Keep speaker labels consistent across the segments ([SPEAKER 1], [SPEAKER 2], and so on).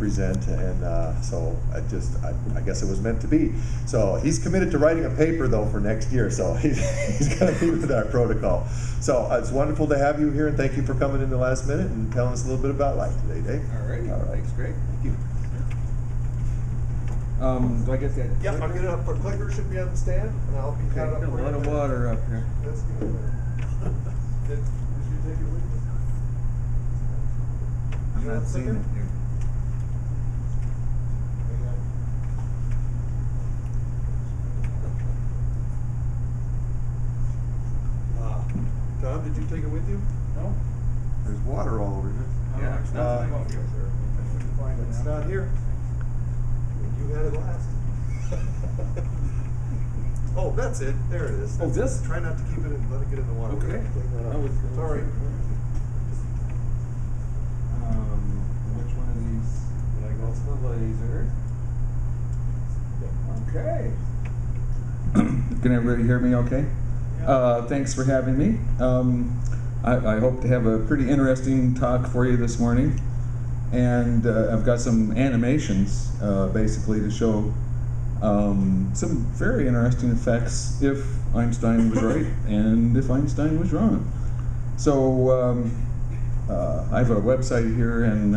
[SPEAKER 1] present, and so I guess it was meant to be. So he's committed to writing a paper though for next year, so he's going to be with our protocol. So it's wonderful to have you here, and thank you for coming in the last minute and telling us a little bit about light today, Dave.
[SPEAKER 2] All right. Thanks, great.
[SPEAKER 1] Thank you.
[SPEAKER 2] Do I get that?
[SPEAKER 1] Yep, I'll get it up. The clicker should be on the stand, and I'll be caught up.
[SPEAKER 2] A lot of water up here.
[SPEAKER 1] That's good. Did you take it with you?
[SPEAKER 2] I'm not seeing it here.
[SPEAKER 1] Tom, did you take it with you?
[SPEAKER 3] No.
[SPEAKER 1] There's water all over here.
[SPEAKER 2] Yeah, it's not
[SPEAKER 1] It's not here. You had it last. Oh, that's it. There it is.
[SPEAKER 2] Oh, this?
[SPEAKER 1] Try not to keep it and let it get in the water.
[SPEAKER 2] Okay.
[SPEAKER 1] Sorry.
[SPEAKER 2] Which one of these? Did I go to the laser? Okay. Can everybody hear me okay? Yeah. Thanks for having me. I hope to have a pretty interesting talk for you this morning. And I've got some animations, basically, to show some very interesting effects if Einstein was right and if Einstein was wrong. So I have a website here in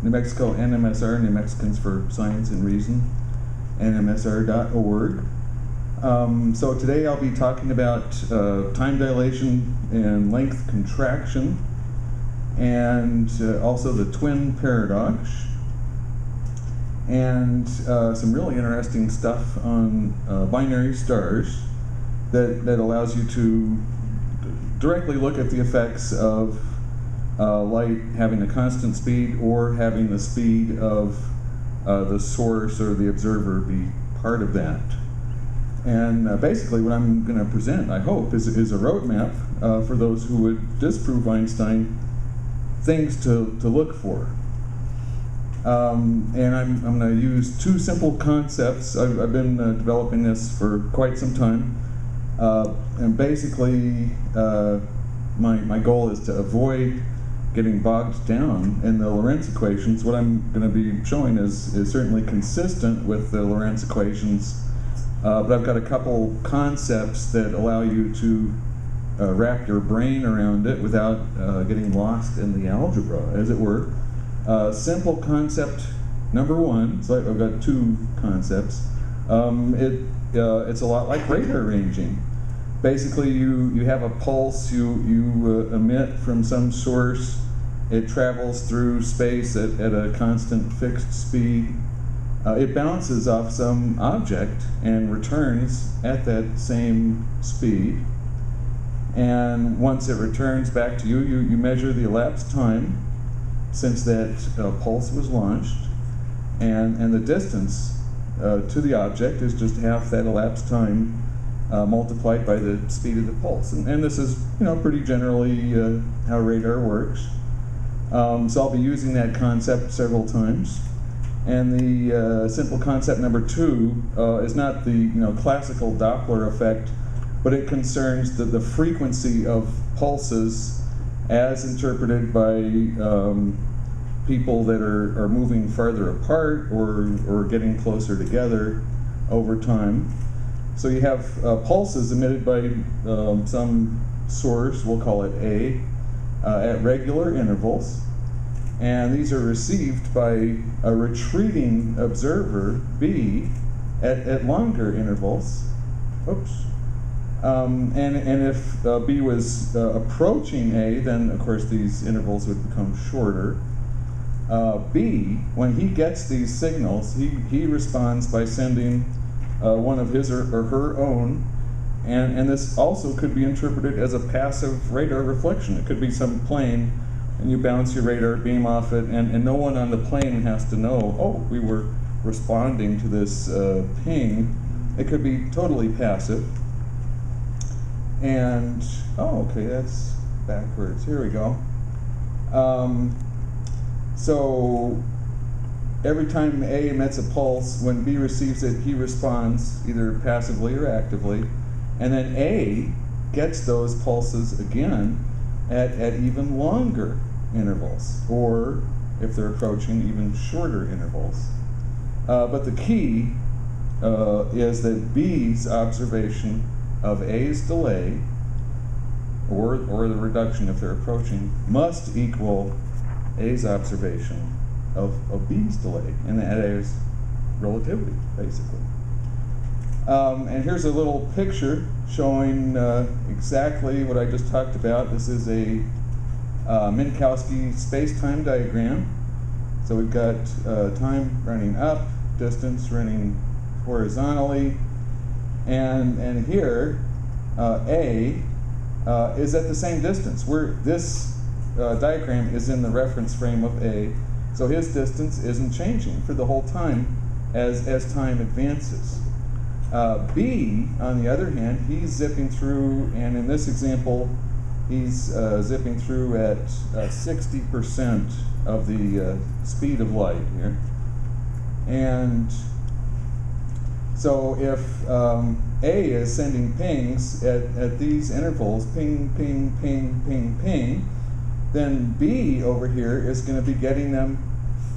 [SPEAKER 2] New Mexico, NMSR, New Mexicans for Science and Reason, nmsr.org. So today I'll be talking about time dilation and length contraction, and also the Twin Paradox, and some really interesting stuff on binary stars that allows you to directly look at the effects of light having a constant speed or having the speed of the source or the observer be part of that. And basically what I'm going to present, I hope, is a roadmap for those who would disprove Einstein, things to look for. And I'm going to use two simple concepts. I've been developing this for quite some time. And basically, my goal is to avoid getting bogged down in the Lorentz equations. What I'm going to be showing is certainly consistent with the Lorentz equations, but I've got a couple concepts that allow you to wrap your brain around it without getting lost in the algebra, as it were. Simple concept number one, so I've got two concepts. It's a lot like radar ranging. Basically, you have a pulse you emit from some source. It travels through space at a constant fixed speed. It bounces off some object and returns at that same speed. And once it returns back to you, you measure the elapsed time since that pulse was launched, and the distance to the object is just half that elapsed time multiplied by the speed of the pulse. And this is, pretty generally how radar works. So I'll be using that concept several times. And the simple concept number two is not the classical Doppler effect, but it concerns the frequency of pulses as interpreted by people that are moving farther apart or getting closer together over time. So you have pulses emitted by some source, we'll call it A, at regular intervals, and these are received by a retreating observer, B, at longer intervals. Oops. And if B was approaching A, then of course these intervals would become shorter. B, when he gets these signals, he responds by sending one of his or her own, and this also could be interpreted as a passive radar reflection. It could be some plane, and you bounce your radar beam off it, and no one on the plane has to know, oh, we were responding to this ping. It could be totally passive. And, oh, okay, that's backwards. Here we go. So every time A emits a pulse, when B receives it, he responds either passively or actively. And then A gets those pulses again at even longer intervals, or if they're approaching even shorter intervals. But the key is that B's observation of A's delay, or the reduction if they're approaching, must equal A's observation of B's delay, and that is relativity, basically. And here's a little picture showing exactly what I just talked about. This is a Minkowski space-time diagram. So we've got time running up, distance running horizontally, and here A is at the same distance. This diagram is in the reference frame of A, so his distance isn't changing for the whole time as time advances. B, on the other hand, he's zipping through, and in this example, he's zipping through at 60% of the speed of light here. And so if A is sending pings at these intervals, ping, ping, ping, ping, ping, then B over here is going to be getting them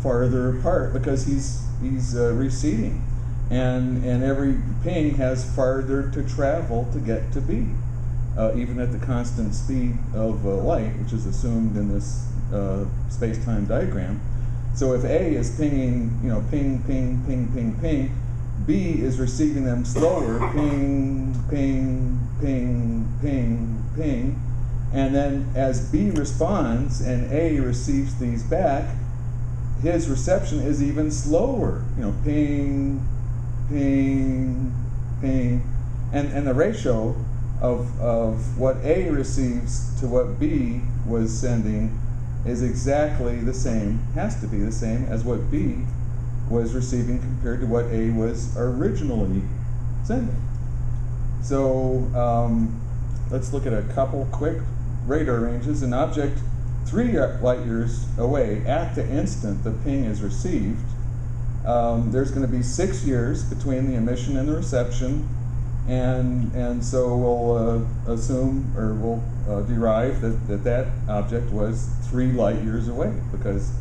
[SPEAKER 2] farther apart because he's receding. And every ping has farther to travel to get to B, even at the constant speed of light, which is assumed in this space-time diagram. So if A is pinging, ping, ping, ping, ping, ping, B is receiving them slower, ping, ping, ping, ping, ping, and then as B responds and A receives these back, his reception is even slower, ping, ping, ping, and the ratio of what A receives to what B was sending is exactly the same, has to be the same as what B was receiving compared to what A was originally sending. So let's look at a couple quick radar ranges. An object 3 light years away at the instant the ping is received, there's going to be 6 years between the emission and the reception, and so we'll assume, or we'll derive that object was 3 light years away, because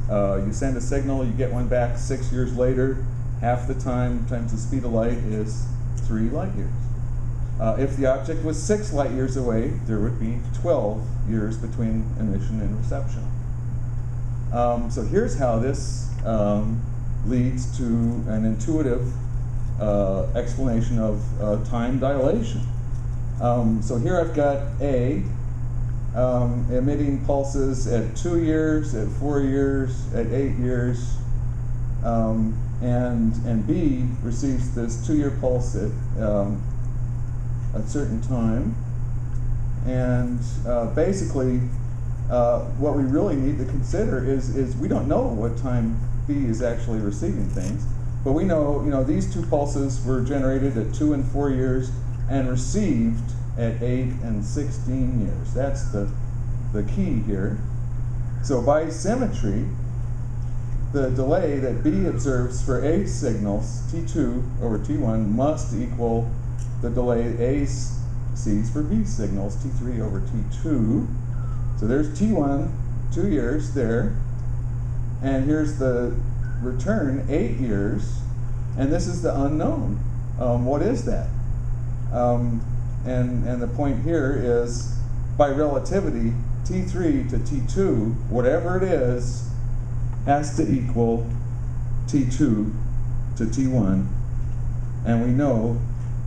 [SPEAKER 2] you send a signal, you get one back 6 years later, half the time times the speed of light is 3 light years. If the object was 6 light years away, there would be 12 years between emission and reception. So here's how this leads to an intuitive explanation of time dilation. So here I've got A emitting pulses at 2 years, at 4 years, at 8 years, and B receives this 2-year pulse at a certain time. And basically what we really need to consider is we don't know what time B is actually receiving things, but we know, these 2 pulses were generated at 2 and 4 years and received at 8 and 16 years. That's the key here. So by symmetry, the delay that B observes for A signals, T2 over T1, must equal the delay A sees for B signals, T3 over T2. So there's T1, 2 years there, and here's the return, 8 years, and this is the unknown. What is that? And the point here is, by relativity, T3 to T2, whatever it is, has to equal T2 to T1, and we know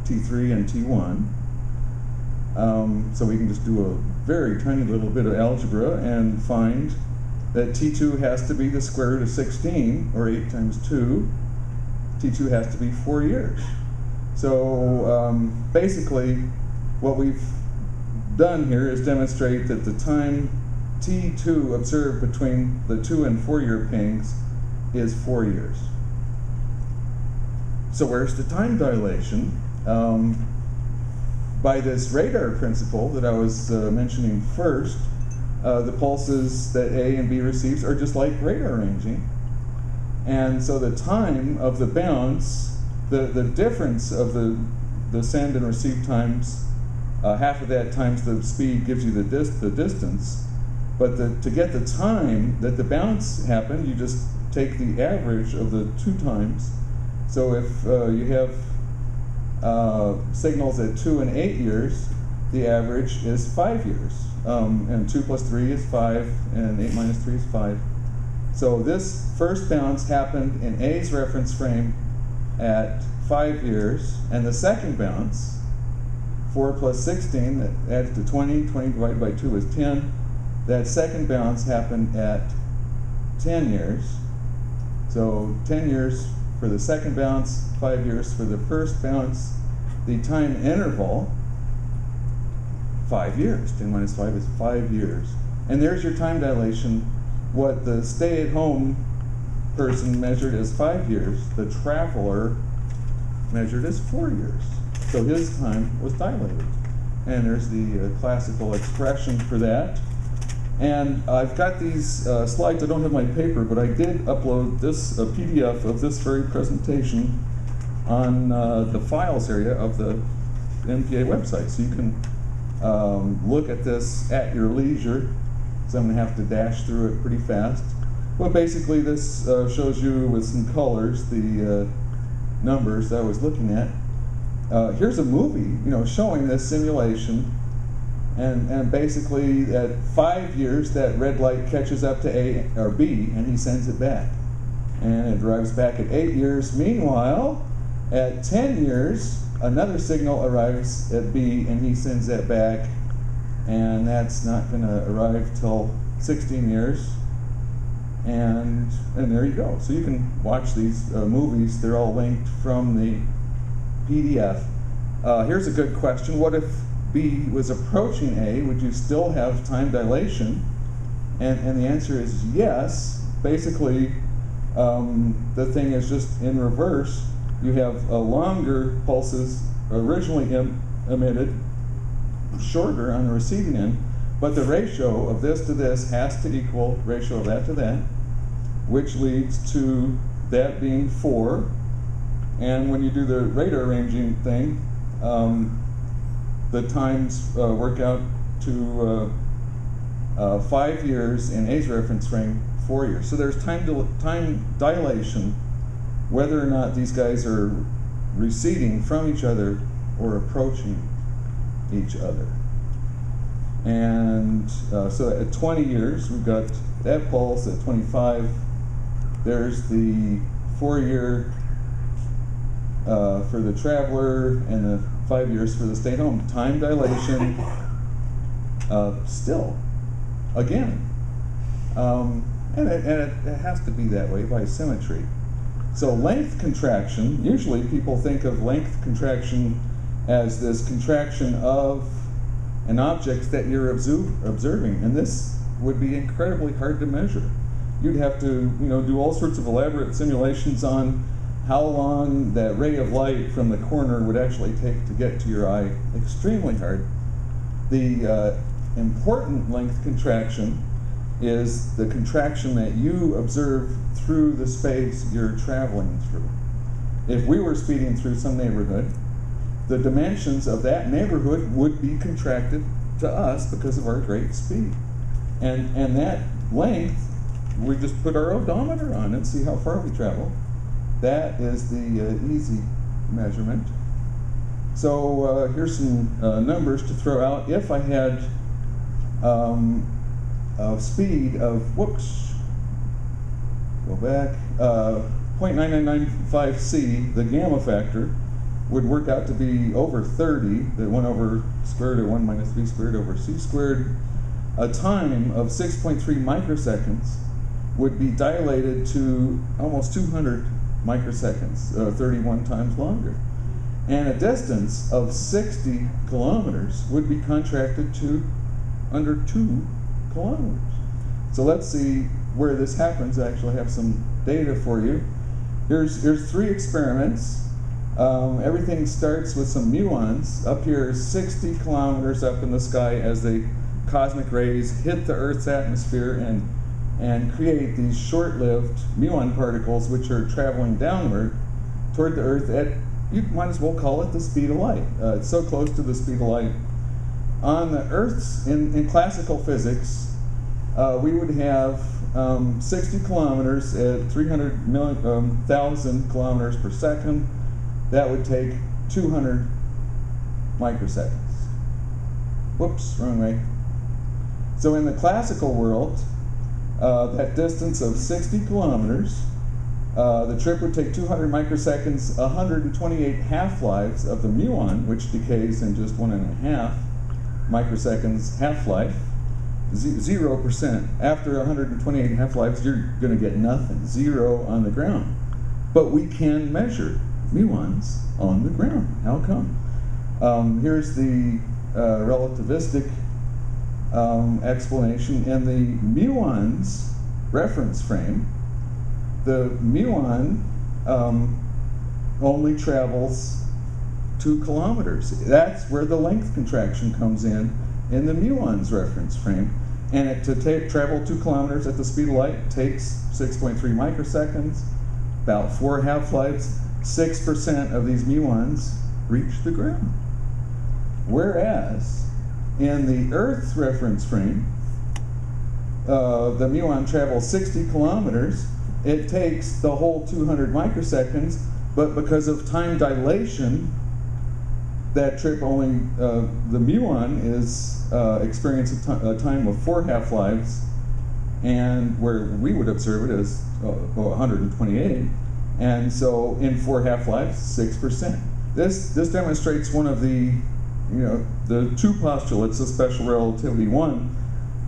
[SPEAKER 2] T3 and T1. So we can just do a very tiny little bit of algebra and find that T2 has to be the square root of 16, or 8 times 2. T2 has to be 4 years. So basically, what we've done here is demonstrate that the time T2 observed between the 2 and 4 year pings is 4 years. So where's the time dilation? By this radar principle that I was mentioning first, the pulses that A and B receives are just like radar ranging. And so the time of the bounce, the difference of the send and receive times, half of that times the speed gives you the distance, But to get the time that the bounce happened, you just take the average of the 2 times. So if you have signals at 2 and 8 years, the average is 5 years. And 2 plus 3 is 5, and 8 minus 3 is 5. So this first bounce happened in A's reference frame at 5 years, and the second bounce, 4 plus 16, that adds to 20, 20 divided by 2 is 10. That second bounce happened at 10 years. So 10 years for the second bounce, 5 years for the first bounce. The time interval, 5 years. 10 minus 5 is 5 years. And there's your time dilation. What the stay-at-home person measured as 5 years, the traveler measured as 4 years. So his time was dilated. And there's the classical expression for that. And I've got these slides. I don't have my paper, but I did upload this PDF of this very presentation on the files area of the NPA website. So you can look at this at your leisure. So I'm going to have to dash through it pretty fast. Well, basically this shows you with some colors the numbers that I was looking at. Here's a movie, showing this simulation. And basically at 5 years, that red light catches up to A or B, and he sends it back. And it arrives back at 8 years. Meanwhile, at 10 years, another signal arrives at B, and he sends that back. And that's not going to arrive till 16 years. And there you go. So you can watch these movies. They're all linked from the PDF. Here's a good question. What if B was approaching A? Would you still have time dilation? And the answer is yes. Basically, the thing is just in reverse. You have longer pulses originally emitted, shorter on the receiving end, but the ratio of this to this has to equal ratio of that to that, which leads to that being 4. And when you do the radar arranging thing, the times work out to 5 years in A's reference frame, 4 years. So there's time dilation, whether or not these guys are receding from each other or approaching each other. And so at 20 years, we've got that pulse. At 25, there's the 4-year for the traveler, and the 5 years for the stay-at-home. Time dilation, still, again. And it has to be that way by symmetry. So length contraction, usually people think of length contraction as this contraction of an object that you're observing, and this would be incredibly hard to measure. You'd have to do all sorts of elaborate simulations on how long that ray of light from the corner would actually take to get to your eye. Extremely hard. The important length contraction is the contraction that you observe through the space you're traveling through. If we were speeding through some neighborhood, the dimensions of that neighborhood would be contracted to us because of our great speed. And that length, we just put our odometer on and see how far we travel. That is the easy measurement. So here's some numbers to throw out. If I had a speed of, go back, 0.9995 c, the gamma factor would work out to be over 30, the 1 over squared or 1 minus v squared over c squared. A time of 6.3 microseconds would be dilated to almost 200 microseconds, 31 times longer. And a distance of 60 kilometers would be contracted to under 2 kilometers. So let's see where this happens. I actually have some data for you. Here's 3 experiments. Everything starts with some muons. Up here is 60 kilometers up in the sky as the cosmic rays hit the Earth's atmosphere and create these short-lived muon particles which are traveling downward toward the Earth at, you might as well call it the speed of light. It's so close to the speed of light. On the Earth's, in classical physics, we would have 60 kilometers at 300,000 kilometers per second. That would take 200 microseconds. Whoops, wrong way. So in the classical world, that distance of 60 kilometers, the trip would take 200 microseconds, 128 half-lives of the muon, which decays in just 1.5 microseconds half-life, 0%. After 128 half-lives, you're going to get nothing, 0 on the ground. But we can measure muons on the ground. How come? Here's the relativistic explanation. In the muon's reference frame, the muon only travels 2 kilometers. That's where the length contraction comes in the muon's reference frame. And to travel 2 kilometers at the speed of light takes 6.3 microseconds, about 4 half-lives. 6% of these muons reach the ground. Whereas in the Earth's reference frame, the muon travels 60 kilometers. It takes the whole 200 microseconds, but because of time dilation, that trip only, the muon is experiencing a time of 4 half-lives, and where we would observe it as 128, and so in 4 half-lives, 6%. This demonstrates one of the, the 2 postulates of special relativity. 1,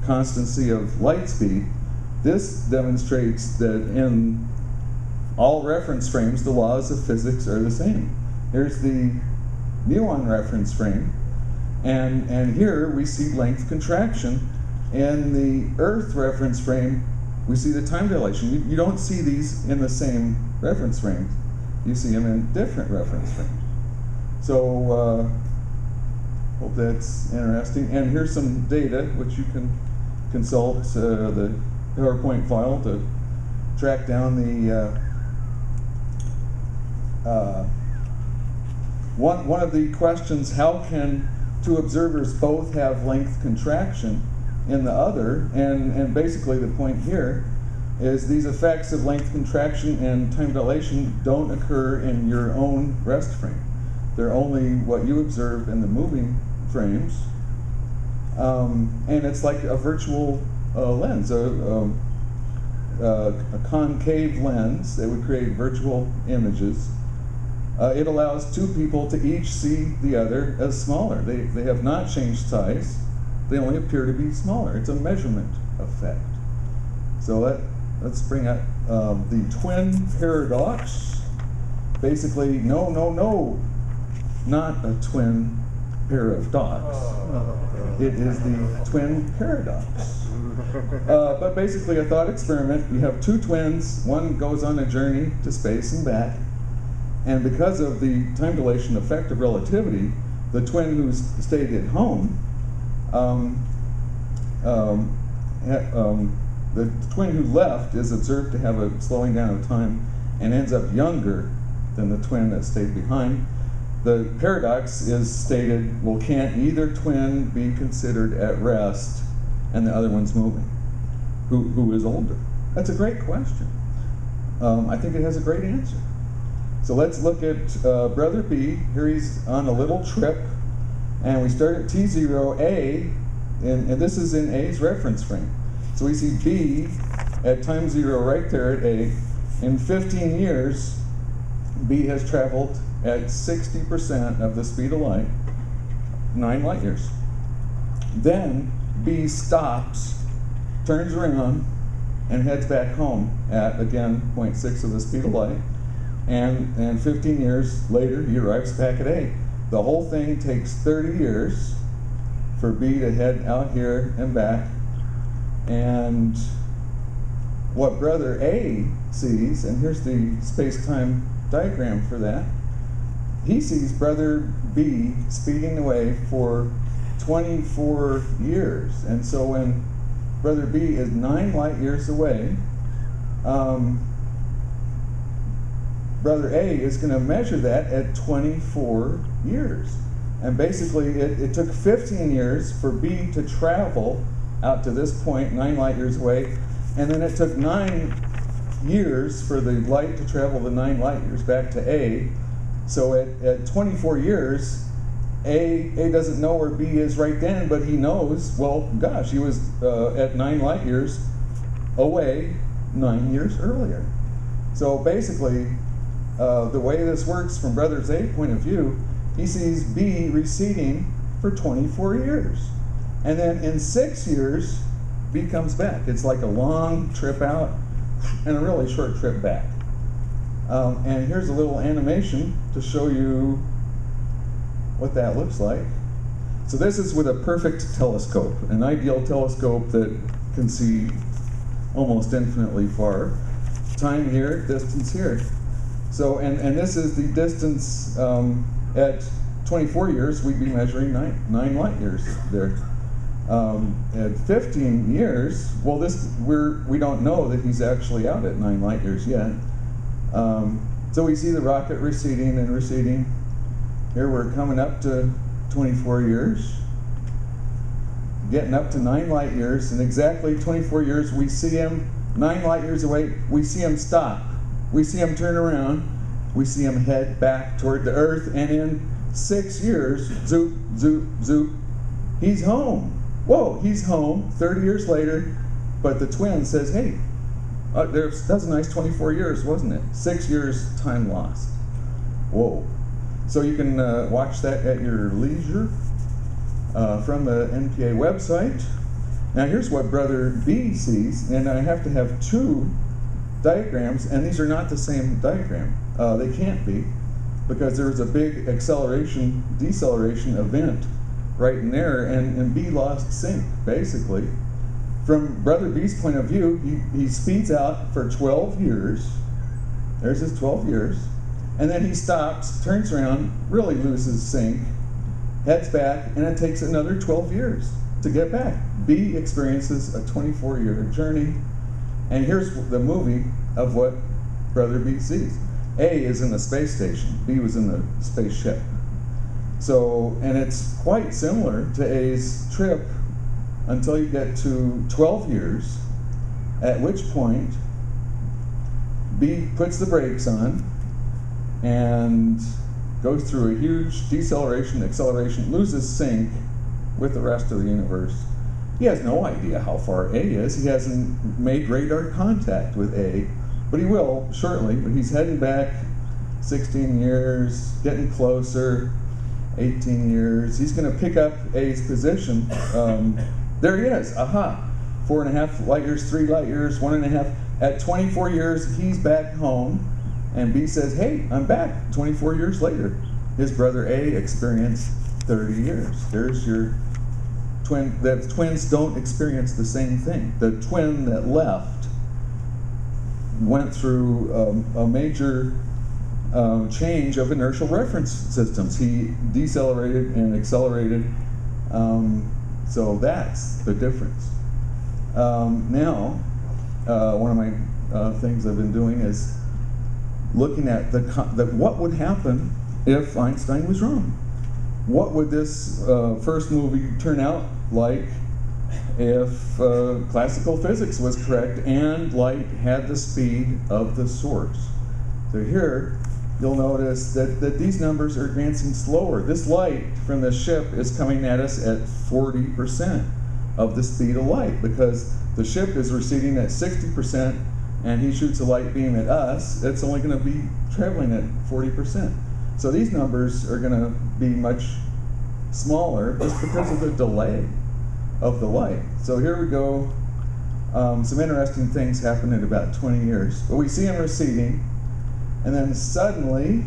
[SPEAKER 2] constancy of light speed. This demonstrates that in all reference frames, the laws of physics are the same. Here's the muon reference frame, and here we see length contraction. In the Earth reference frame, we see the time dilation. You don't see these in the same reference frames. You see them in different reference frames. So, hope that's interesting. And here's some data which you can consult the PowerPoint file to track down the one of the questions: how can 2 observers both have length contraction in the other? And basically the point here is these effects of length contraction and time dilation don't occur in your own rest frame. They're only what you observe in the moving frames. And it's like a virtual lens, a concave lens that would create virtual images. It allows 2 people to each see the other as smaller. They have not changed size. They only appear to be smaller. It's a measurement effect. So let's bring up the twin paradox. Basically, no, not a twin pair of dots. It is the twin paradox. But basically a thought experiment. You have 2 twins. One goes on a journey to space and back. And because of the time dilation effect of relativity, the twin who stayed at home, the twin who left is observed to have a slowing down of time and ends up younger than the twin that stayed behind. The paradox is stated, well, can't either twin be considered at rest and the other one's moving? Who is older? That's a great question. I think it has a great answer. So let's look at Brother B. Here he's on a little trip, and we start at T0, A, and this is in A's reference frame. So we see B at time 0 right there at A. In 15 years, B has traveled at 60% of the speed of light, 9 light years. Then B stops, turns around, and heads back home at, again, 0.6 of the speed of light. And 15 years later, he arrives back at A. The whole thing takes 30 years for B to head out here and back. And what Brother A sees, and here's the space-time diagram for that, he sees Brother B speeding away for 24 years. And so when Brother B is 9 light years away, Brother A is going to measure that at 24 years. And basically, it took 15 years for B to travel out to this point, 9 light years away, and then it took 9 years for the light to travel the 9 light years back to A. So at 24 years, A doesn't know where B is right then, but he knows, well, gosh, he was at 9 light years away 9 years earlier. So basically, the way this works from Brother A's point of view, he sees B receding for 24 years. And then in 6 years, B comes back. It's like a long trip out and a really short trip back. And here's a little animation to show you what that looks like. So this is with a perfect telescope, an ideal telescope that can see almost infinitely far. Time here, distance here. So, and this is the distance at 24 years, we'd be measuring 9 light years there. At 15 years, well, we don't know that he's actually out at 9 light years yet. So we see the rocket receding and receding. Here we're coming up to 24 years, getting up to 9 light years, and exactly 24 years, we see him 9 light years away, we see him stop. We see him turn around, we see him head back toward the Earth, and in 6 years, zoop, zoop, zoop, he's home. Whoa, he's home 30 years later, but the twin says, hey, that's a nice 24 years, wasn't it? 6 years time lost. Whoa. So you can watch that at your leisure from the NPA website. Now here's what Brother B sees, and I have to have 2 diagrams, and these are not the same diagram. They can't be, because there was a big acceleration, deceleration event right in there, and B lost sync, basically. From Brother B's point of view, he speeds out for 12 years. There's his 12 years. And then he stops, turns around, really loses sync, heads back, and it takes another 12 years to get back. B experiences a 24-year journey. And here's the movie of what Brother B sees. A is in the space station. B was in the spaceship. So, and it's quite similar to A's trip until you get to 12 years, at which point B puts the brakes on and goes through a huge deceleration, acceleration, loses sync with the rest of the universe. He has no idea how far A is. He hasn't made radar contact with A, but he will shortly. But he's heading back 16 years, getting closer, 18 years. He's going to pick up A's position. There he is. Aha. 4.5 light years, 3 light years, 1.5. At 24 years, he's back home. And B says, hey, I'm back 24 years later. His brother A experienced 30 years. There's your twin. The twins don't experience the same thing. The twin that left went through a major change of inertial reference systems. He decelerated and accelerated. So that's the difference. Now, one of my things I've been doing is looking at what would happen if Einstein was wrong. What would this first movie turn out like if classical physics was correct and light had the speed of the source? So here, you'll notice that these numbers are advancing slower. This light from the ship is coming at us at 40% of the speed of light, because the ship is receding at 60%, and he shoots a light beam at us. It's only going to be traveling at 40%. So these numbers are going to be much smaller just because of the delay of the light. So here we go. Some interesting things happen in about 20 years. But we see him receding, and then suddenly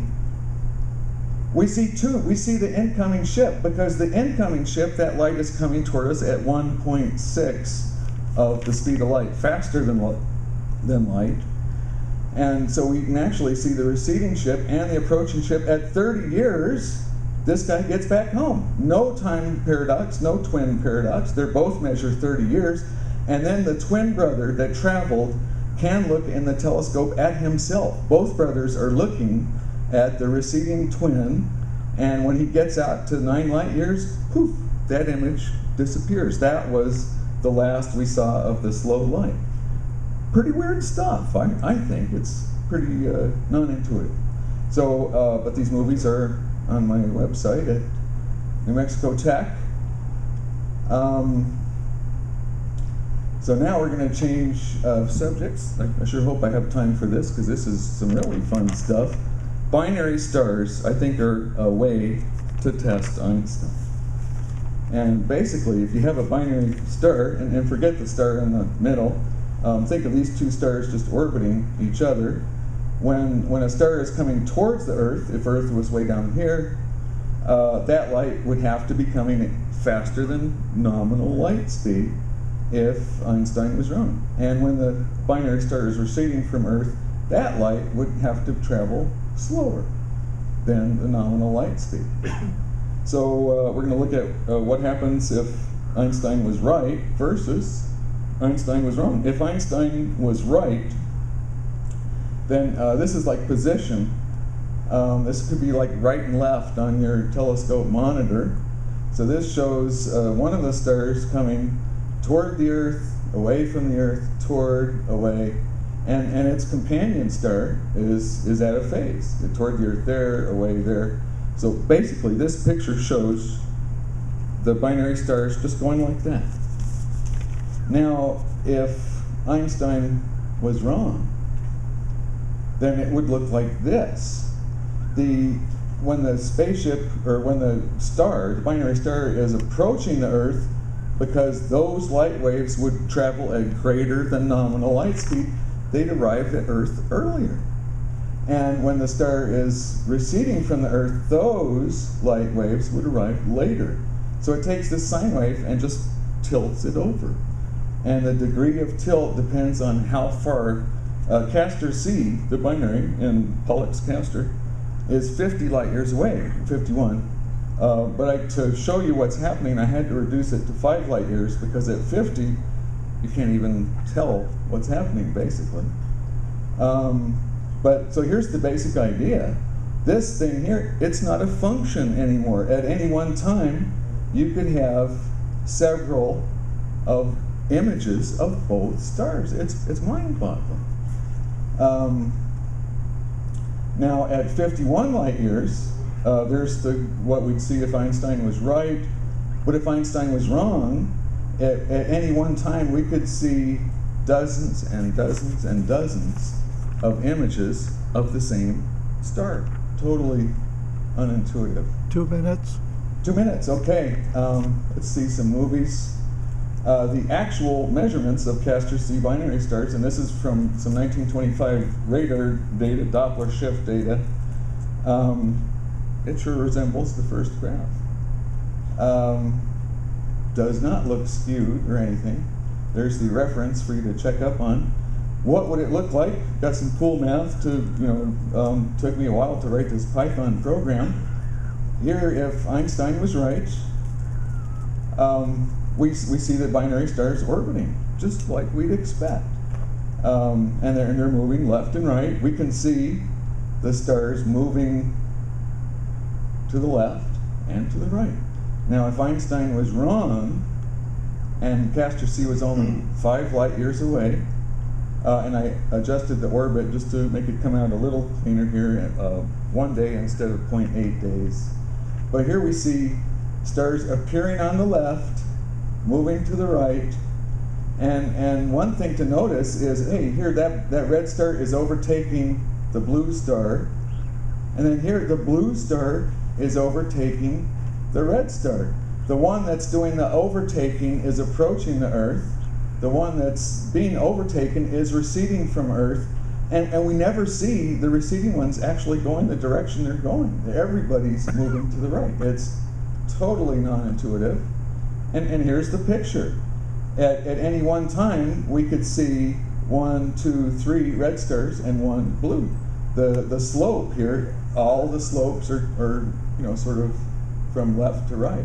[SPEAKER 2] we see the incoming ship, because the incoming ship, that light is coming toward us at 1.6 of the speed of light, faster than light. And so we can actually see the receding ship and the approaching ship. At 30 years, this guy gets back home. No time paradox, no twin paradox. They're both measure 30 years. And then the twin brother that traveled can look in the telescope at himself. Both brothers are looking at the receding twin, and when he gets out to 9 light years, poof, that image disappears. That was the last we saw of the slow light. Pretty weird stuff. I think it's pretty non-intuitive. So, but these movies are on my website at New Mexico Tech. So now we're going to change subjects. I sure hope I have time for this, because this is some really fun stuff. Binary stars, I think, are a way to test Einstein. And basically, if you have a binary star, and forget the star in the middle, think of these two stars just orbiting each other. When a star is coming towards the Earth, if Earth was way down here, that light would have to be coming faster than nominal light speed if Einstein was wrong. And when the binary star is receding from Earth, that light would have to travel slower than the nominal light speed. So we're going to look at what happens if Einstein was right versus Einstein was wrong. If Einstein was right, then this is like position. This could be like right and left on your telescope monitor. So this shows one of the stars coming toward the Earth, away from the Earth, toward, away, and its companion star is at a phase, toward the Earth there, away there. So basically this picture shows the binary stars just going like that. Now, if Einstein was wrong, then it would look like this. When the spaceship, or when the star, the binary star, is approaching the Earth, because those light waves would travel at greater than nominal light speed, they'd arrive at Earth earlier. And when the star is receding from the Earth, those light waves would arrive later. So it takes this sine wave and just tilts it over. And the degree of tilt depends on how far Castor C, the binary in Pollak's Castor, is 50 light years away, 51. But to show you what's happening, I had to reduce it to 5 light years, because at 50, you can't even tell what's happening, basically. But so here's the basic idea. This thing here, it's not a function anymore. At any one time, you could have several of images of both stars. It's mind-boggling. Now at 51 light years, there's what we'd see if Einstein was right. But if Einstein was wrong, at any one time we could see dozens and dozens and dozens of images of the same star. Totally unintuitive.
[SPEAKER 3] 2 minutes?
[SPEAKER 2] 2 minutes, okay. Let's see some movies. The actual measurements of Castor C binary stars, and this is from some 1925 radar data, Doppler shift data. It sure resembles the first graph. Does not look skewed or anything. There's the reference for you to check up on. What would it look like? Got some cool math to, took me a while to write this Python program. Here, if Einstein was right, we see the binary stars orbiting, just like we'd expect. And they're moving left and right. We can see the stars moving to the left and to the right. Now, if Einstein was wrong, and Castor C was only 5 light years away, and I adjusted the orbit just to make it come out a little cleaner here, 1 day instead of 0.8 days. But here we see stars appearing on the left, moving to the right, and one thing to notice is, hey, here that red star is overtaking the blue star, and then here the blue star is overtaking the red star. The one that's doing the overtaking is approaching the Earth. The one that's being overtaken is receding from Earth, and we never see the receding ones actually going the direction they're going. Everybody's moving to the right. It's totally non-intuitive. And here's the picture. At any one time, we could see 1, 2, 3 red stars and 1 blue. The slope here, all the slopes are sort of from left to right,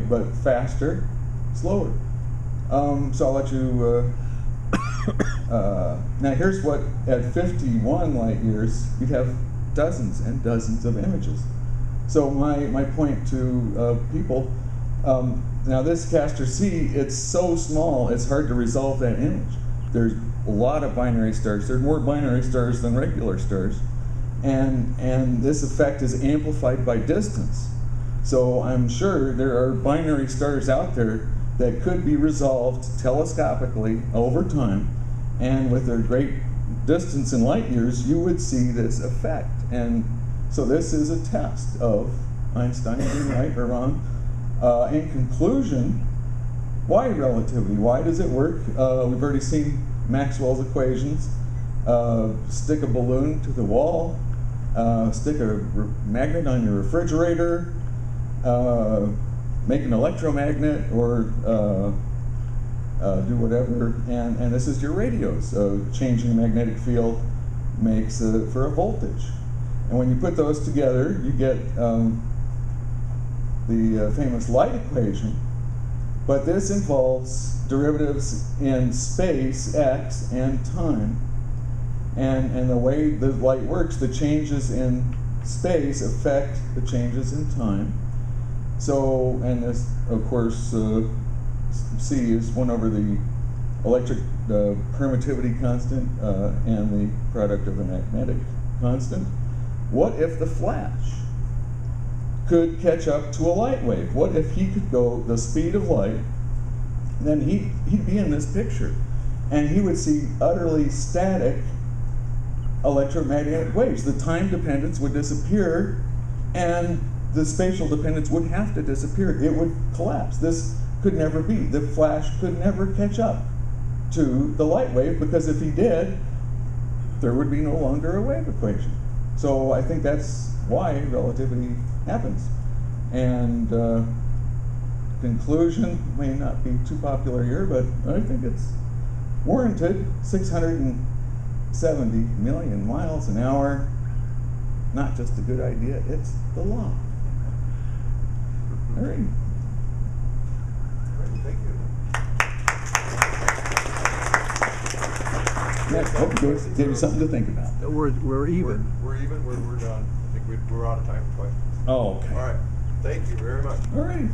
[SPEAKER 2] but faster, slower. So I'll let you, now here's what, at 51 light years, you'd have dozens and dozens of images. So my point to people Now this Castor C, it's so small, it's hard to resolve that image. There's a lot of binary stars. There's more binary stars than regular stars. And this effect is amplified by distance. So I'm sure there are binary stars out there that could be resolved telescopically over time, and with their great distance in light years, you would see this effect. And so this is a test of Einstein being right or wrong. In conclusion, why relativity? Why does it work? We've already seen Maxwell's equations. Stick a balloon to the wall, stick a magnet on your refrigerator, make an electromagnet, or do whatever, and this is your radios. Changing the magnetic field makes for a voltage. And when you put those together, you get the famous light equation, but this involves derivatives in space, x, and time. And the way the light works, the changes in space affect the changes in time. So, and this, of course, C is 1 over the electric permittivity constant and the product of the magnetic constant. What if the Flash could catch up to a light wave? What if he could go the speed of light? Then he'd be in this picture, and he would see utterly static electromagnetic waves. The time dependence would disappear, and the spatial dependence would have to disappear. It would collapse. This could never be. The Flash could never catch up to the light wave, because if he did, there would be no longer a wave equation. So I think that's why relativity happens. And conclusion may not be too popular here, but I think it's warranted. 670 million miles an hour, not just a good idea, it's the law. All right.
[SPEAKER 1] Thank you.
[SPEAKER 2] Yeah, hope it gave you something to think about.
[SPEAKER 3] We're even.
[SPEAKER 1] We're even. We're done. I think we're out of time for questions.
[SPEAKER 2] Oh, okay.
[SPEAKER 1] All right. Thank you very much.
[SPEAKER 2] All right.